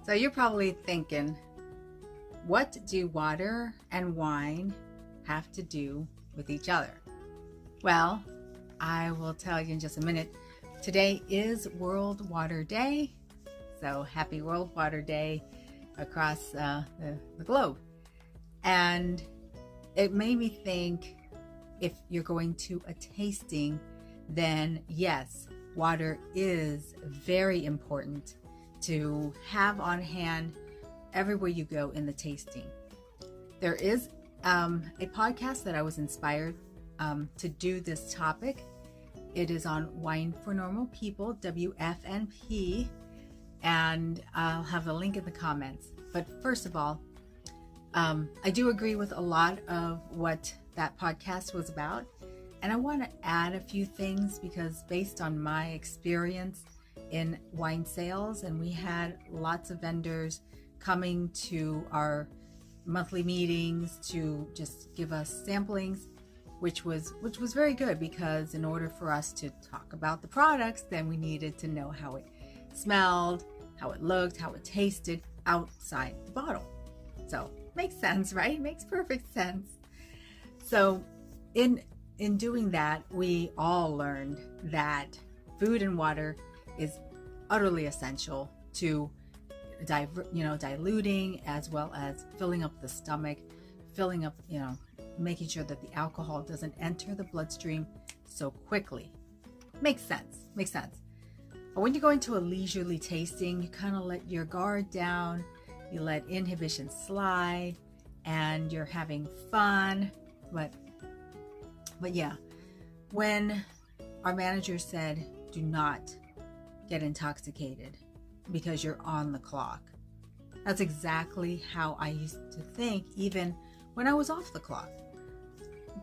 So you're probably thinking, what do water and wine have to do with each other? Well, I will tell you in just a minute. Today is World Water Day, so happy World Water Day across the globe. And it made me think, if you're going to a tasting, then yes, water is very important to have on hand everywhere you go in the tasting. There is a podcast that I was inspired to do this topic. It is on Wine for Normal People, WFNP, and I'll have the link in the comments. But first of all, I do agree with a lot of what that podcast was about, and I want to add a few things because based on my experience in wine sales, and we had lots of vendors coming to our monthly meetings to just give us samplings, which was very good, because in order for us to talk about the products, then we needed to know how it smelled, how it looked, how it tasted outside the bottle. So makes sense, right? Makes perfect sense. So in doing that, we all learned that food and water is utterly essential to diluting as well as filling up the stomach, filling up, making sure that the alcohol doesn't enter the bloodstream so quickly. Makes sense. But when you go into a leisurely tasting, you kind of let your guard down, you let inhibition slide, and you're having fun. But yeah, when our manager said, do not get intoxicated because you're on the clock, that's exactly how I used to think even when I was off the clock.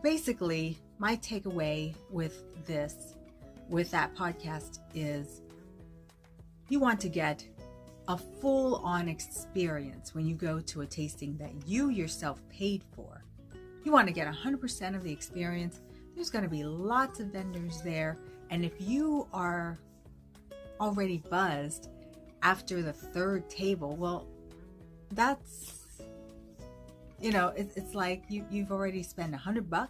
Basically, my takeaway with that podcast is you want to get a full-on experience when you go to a tasting that you yourself paid for. You want to get 100% of the experience. There's going to be lots of vendors there, and if you are already buzzed after the third table, well, that's, it's like you've already spent $100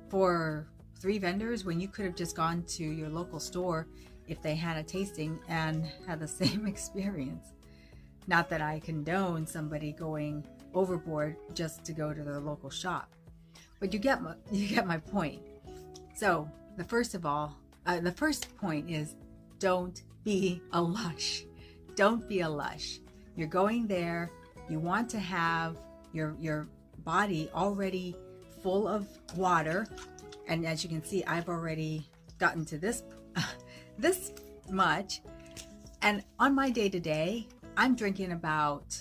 for 3 vendors when you could have just gone to your local store if they had a tasting and had the same experience. Not that I condone somebody going overboard just to go to their local shop, but you get my point. So the first point is, don't be a lush. Don't be a lush. You're going there, you want to have your body already full of water, and as you can see, I've already gotten to this much, and on my day-to-day, I'm drinking about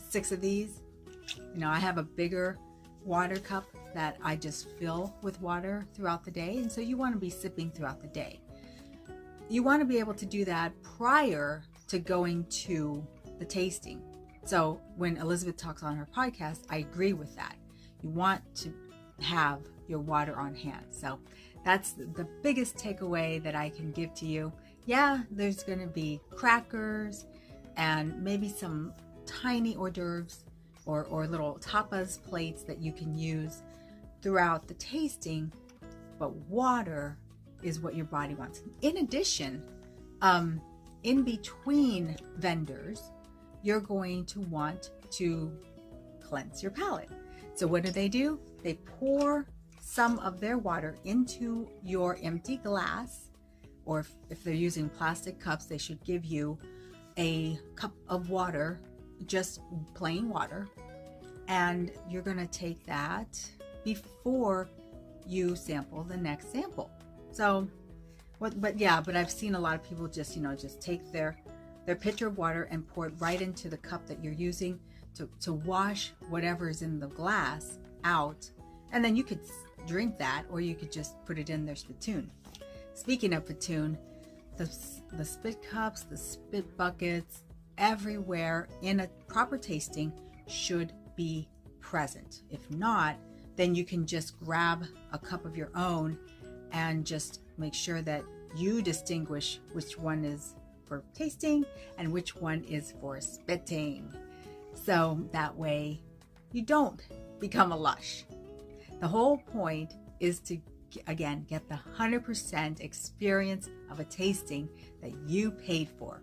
6 of these. I have a bigger water cup that I just fill with water throughout the day, and so you want to be sipping throughout the day. You want to be able to do that prior to going to the tasting. So when Elizabeth talks on her podcast, I agree with that. You want to have your water on hand. So that's the biggest takeaway that I can give to you. Yeah, there's going to be crackers and maybe some tiny hors d'oeuvres or little tapas plates that you can use throughout the tasting, but water is what your body wants. In addition, in between vendors, you're going to want to cleanse your palate. So what do? They pour some of their water into your empty glass, or if they're using plastic cups, they should give you a cup of water, just plain water, and you're going to take that before you sample the next sample. So but I've seen a lot of people just take their pitcher of water and pour it right into the cup that you're using to wash whatever's in the glass out, and then you could drink that, or you could just put it in their spittoon. Speaking of spittoon, the spit cups, the spit buckets, everywhere in a proper tasting should be present. If not, then you can just grab a cup of your own and just make sure that you distinguish which one is for tasting and which one is for spitting. So that way you don't become a lush. The whole point is to, again, get the 100% experience of a tasting that you paid for.